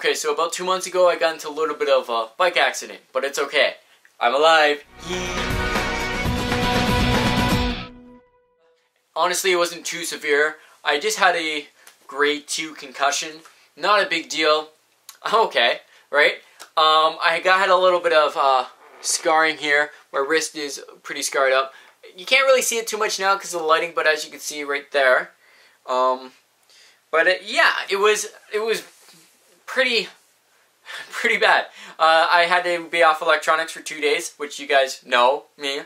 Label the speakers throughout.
Speaker 1: Okay, so about 2 months ago, I got into a little bit of a bike accident, but it's okay. I'm alive. Honestly, it wasn't too severe. I just had a grade 2 concussion. Not a big deal. I'm okay, right? I had a little bit of scarring here. My wrist is pretty scarred up. You can't really see it too much now because of the lighting, but as you can see right there. Yeah, it was pretty bad. I had to be off electronics for 2 days, which you guys know me.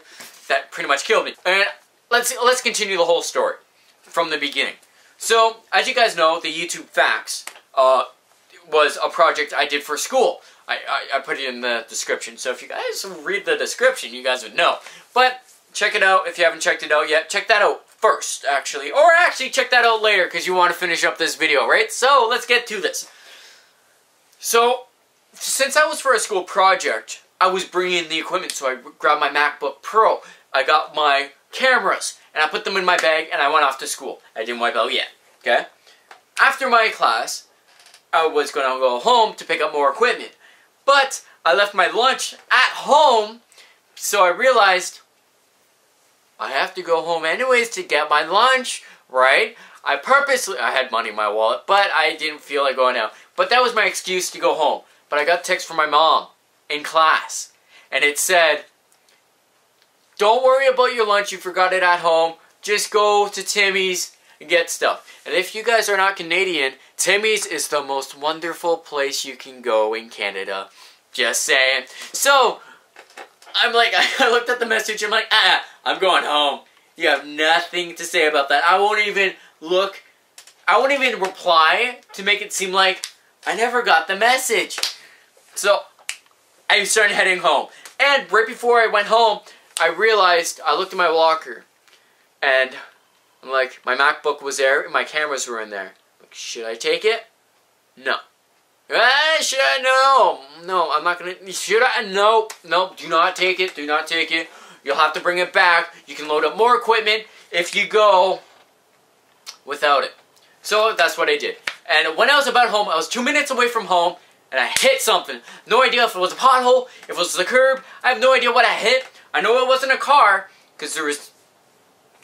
Speaker 1: That pretty much killed me. And let's continue the whole story from the beginning. So, as you guys know, the YouTube Facts was a project I did for school. I put it in the description, so if you guys read the description, you guys would know. But check it out if you haven't checked it out yet. Check that out first, actually. Or actually, check that out later, because you want to finish up this video, right? So, let's get to this. So, since that was for a school project, I was bringing in the equipment, so I grabbed my MacBook Pro. I got my cameras, and I put them in my bag, and I went off to school. I didn't wipe out yet, okay? After my class, I was going to go home to pick up more equipment. But I left my lunch at home, so I realized I have to go home anyways to get my lunch, right? I had money in my wallet, but I didn't feel like going out. But that was my excuse to go home. But I got a text from my mom in class, and it said, "Don't worry about your lunch, you forgot it at home. Just go to Timmy's and get stuff." And if you guys are not Canadian, Timmy's is the most wonderful place you can go in Canada. Just saying. So, I'm like, I looked at the message, I'm like, I'm going home. You have nothing to say about that. I won't even reply to make it seem like I never got the message. So, I started heading home. And right before I went home, I realized, I looked at my locker, and I'm like, my MacBook was there, and my cameras were in there. Like, should I take it? No. Should I? No, I'm not gonna, should I? No, do not take it, do not take it. You'll have to bring it back. You can load up more equipment if you go without it. So, that's what I did. And when I was about home, I was 2 minutes away from home, and I hit something. No idea if it was a pothole, if it was the curb. I have no idea what I hit. I know it wasn't a car, because there was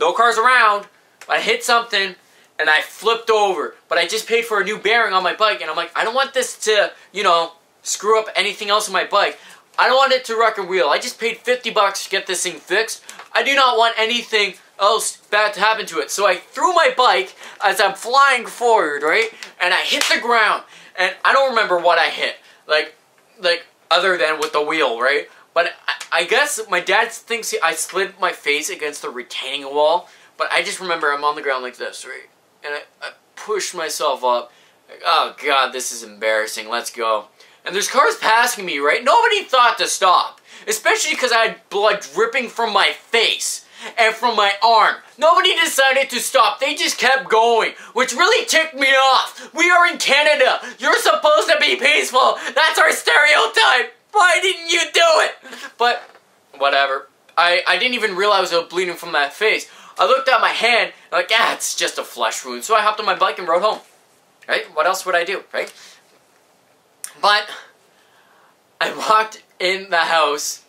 Speaker 1: no cars around. But I hit something, and I flipped over. But I just paid for a new bearing on my bike, and I'm like, I don't want this to, you know, screw up anything else on my bike. I don't want it to wreck a wheel. I just paid 50 bucks to get this thing fixed. I do not want anything else bad to happen to it. So I threw my bike as I'm flying forward, right? And I hit the ground. And I don't remember what I hit. Like other than with the wheel, right? But I guess my dad thinks I slid my face against the retaining wall. But I just remember I'm on the ground like this, right? And I pushed myself up. Like, oh God, this is embarrassing. Let's go. And there's cars passing me, right? Nobody thought to stop. Especially because I had blood dripping from my face and from my arm. Nobody decided to stop. They just kept going, which really ticked me off. We are in Canada. You're supposed to be peaceful. That's our stereotype. Why didn't you do it? But, whatever. I didn't even realize I was bleeding from that face. I looked at my hand, like, it's just a flesh wound. So I hopped on my bike and rode home. Right? What else would I do, right? But, I walked in the house,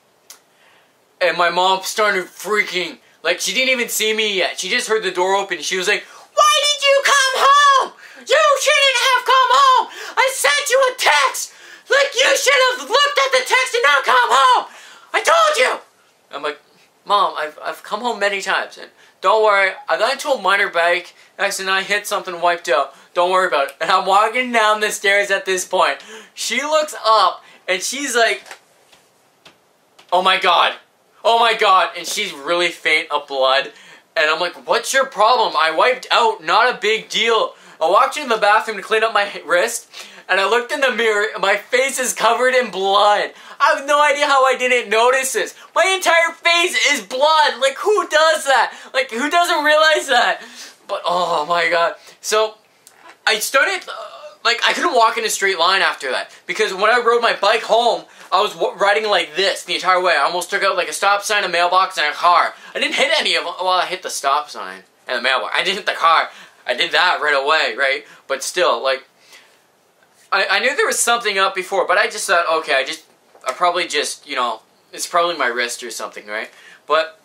Speaker 1: and my mom started freaking. Like, she didn't even see me yet. She just heard the door open, and she was like, "Why did you come home? You shouldn't have come home! I sent you a text! Like, you should have looked at the text and not come home! I told you!" I'm like, "Mom, I've come home many times, and don't worry, I got into a minor bike accident, I hit something, wiped out. Don't worry about it." And I'm walking down the stairs at this point. She looks up, and she's like, "Oh my God. Oh my God." And she's really faint of blood. And I'm like, "What's your problem? I wiped out, not a big deal." I walked into the bathroom to clean up my wrist, and I looked in the mirror, and my face is covered in blood. I have no idea how I didn't notice this. My entire face is blood. Like, who does that? Like, who doesn't realize that? But, oh my God. So, I started, I couldn't walk in a straight line after that. Because when I rode my bike home, I was riding like this the entire way. I almost took out like a stop sign, a mailbox, and a car. I didn't hit any of them. Well, I hit the stop sign and the mailbox. I didn't hit the car. I did that right away, right? But still, like, I knew there was something up before, but I just thought, okay, I probably just, you know, it's probably my wrist or something, right? But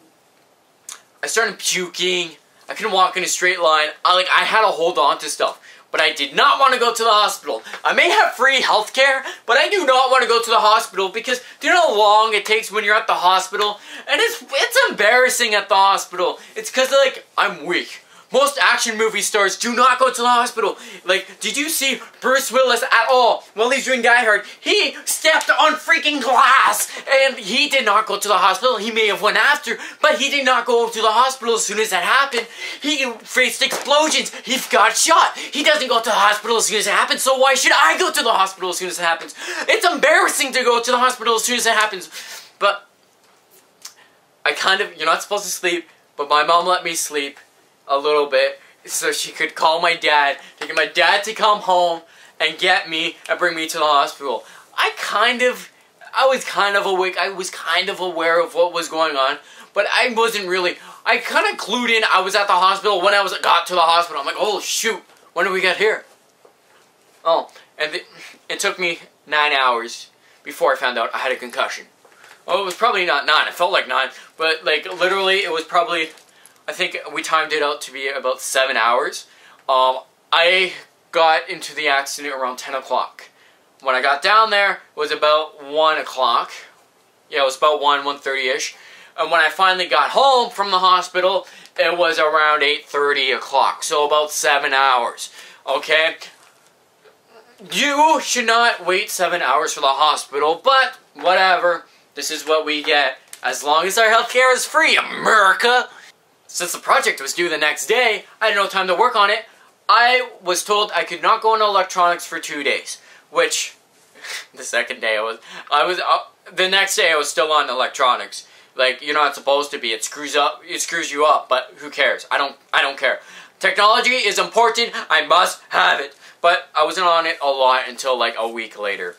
Speaker 1: I started puking. I couldn't walk in a straight line. I had to hold on to stuff. But I did not want to go to the hospital. I may have free health care, but I do not want to go to the hospital because do you know how long it takes when you're at the hospital? And it's embarrassing at the hospital. It's because, like, I'm weak. Most action movie stars do not go to the hospital. Like, did you see Bruce Willis at all? While he's doing Die Hard, he stepped on freaking glass, and he did not go to the hospital. He may have went after, but he did not go to the hospital as soon as that happened. He faced explosions. He got shot. He doesn't go to the hospital as soon as it happens, so why should I go to the hospital as soon as it happens? It's embarrassing to go to the hospital as soon as it happens. But I kind of, you're not supposed to sleep, but my mom let me sleep a little bit so she could call my dad to get my dad to come home and get me and bring me to the hospital. I was kind of awake. I was kind of aware of what was going on, but I wasn't really. I kind of clued in. I was at the hospital when got to the hospital. I'm like, oh shoot, when did we get here? Oh, and it took me 9 hours before I found out I had a concussion. Oh, it was probably not 9. It felt like 9, but like literally, it was probably. I think we timed it out to be about 7 hours. I got into the accident around 10 o'clock. When I got down there, it was about 1 o'clock. Yeah, it was about 1:30-ish. And when I finally got home from the hospital, it was around 8:30 o'clock. So about 7 hours. Okay? You should not wait 7 hours for the hospital, but whatever. This is what we get. As long as our healthcare is free, America! Since the project was due the next day, I had no time to work on it. I was told I could not go into electronics for 2 days, which the second day the next day I was still on electronics. Like, you're not supposed to be. It screws you up, but who cares? I don't care. Technology is important. I must have it. But I wasn't on it a lot until like a week later.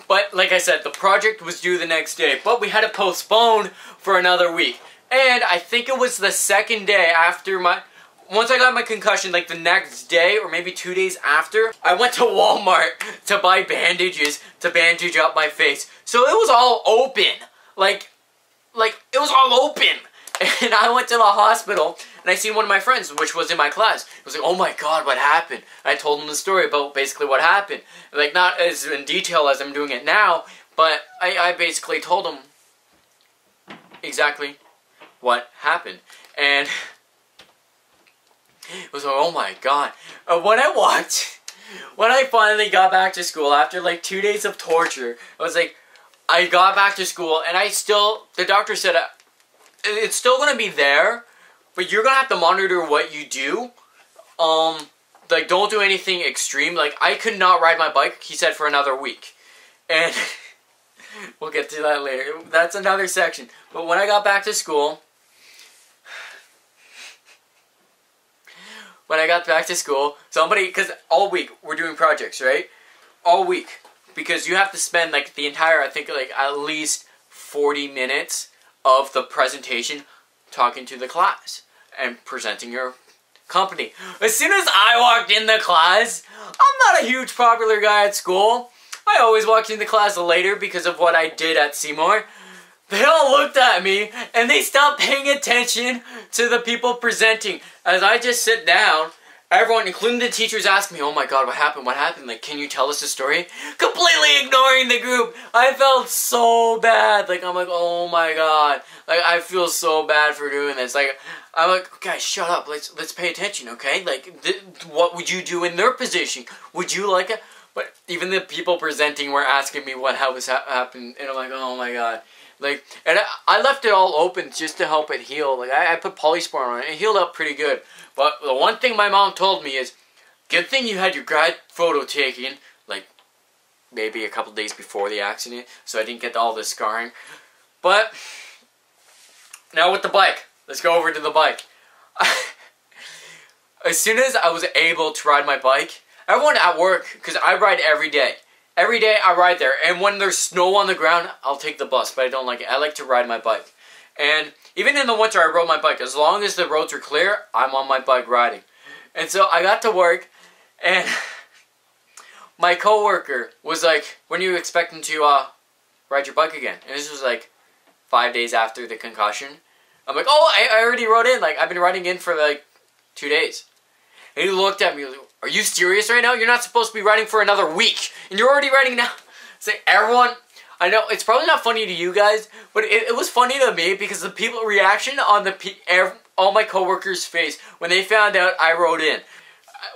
Speaker 1: But like I said, the project was due the next day, but we had to postpone for another week. And I think it was the second day after once I got my concussion, like the next day or maybe 2 days after, I went to Walmart to buy bandages to bandage up my face. So it was all open. Like it was all open. And I went to the hospital and I seen one of my friends, which was in my class. He was like, oh my god, what happened? And I told him the story about basically what happened. Like, not as in detail as I'm doing it now, but I basically told him exactly what happened. And it was like, oh my god. When I finally got back to school after like 2 days of torture, I was like, I got back to school and the doctor said, it's still gonna be there, but you're gonna have to monitor what you do. Like, don't do anything extreme. Like, I could not ride my bike, he said, for another week. And we'll get to that later. That's another section. But when I got back to school, because all week we're doing projects, right? All week. Because you have to spend like the entire, I think like at least 40 minutes of the presentation talking to the class and presenting your company. As soon as I walked in the class, I'm not a huge popular guy at school. I always walked into class later because of what I did at Seymour. They all looked at me and they stopped paying attention to the people presenting. As I just sit down, everyone, including the teachers, asked me, oh my god, what happened? What happened? Like, can you tell us a story? Completely ignoring the group. I felt so bad. Like, I'm like, oh my god. Like, I feel so bad for doing this. Like, I'm like, guys, shut up. Let's pay attention, okay? Like, what would you do in their position? Would you like it? But even the people presenting were asking me what happened. And I'm like, oh my god. Like, and I left it all open just to help it heal. Like, I put polysporin on it. It healed up pretty good. But the one thing my mom told me is, good thing you had your grad photo taken, like, maybe a couple days before the accident, so I didn't get all the scarring. But, now with the bike. Let's go over to the bike. As soon as I was able to ride my bike, everyone at work, because I ride every day. Every day I ride there, and when there's snow on the ground, I'll take the bus, but I don't like it. I like to ride my bike. And even in the winter, I rode my bike. As long as the roads are clear, I'm on my bike riding. And so I got to work, and my coworker was like, when are you expecting to ride your bike again? And this was like 5 days after the concussion. I'm like, oh, I already rode in. Like, I've been riding in for like 2 days. And he looked at me, like, are you serious right now? You're not supposed to be riding for another week. And you're already riding now. It's like, everyone, I know it's probably not funny to you guys, but it was funny to me because the people reaction on all my coworkers' face when they found out I rode in.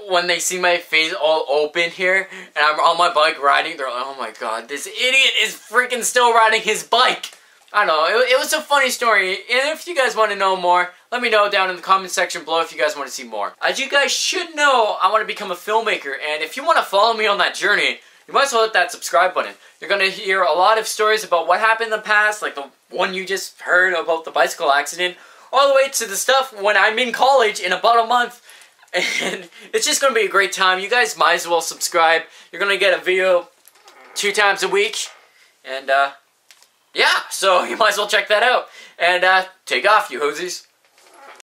Speaker 1: When they see my face all open here, and I'm on my bike riding, they're like, oh my god, this idiot is freaking still riding his bike. I don't know, it was a funny story, and if you guys want to know more, let me know down in the comment section below if you guys want to see more. As you guys should know, I want to become a filmmaker, and if you want to follow me on that journey, you might as well hit that subscribe button. You're going to hear a lot of stories about what happened in the past, like the one you just heard about the bicycle accident, all the way to the stuff when I'm in college in about a month. And it's just going to be a great time. You guys might as well subscribe. You're going to get a video 2 times a week. And, yeah, so you might as well check that out. And, take off, you hosies.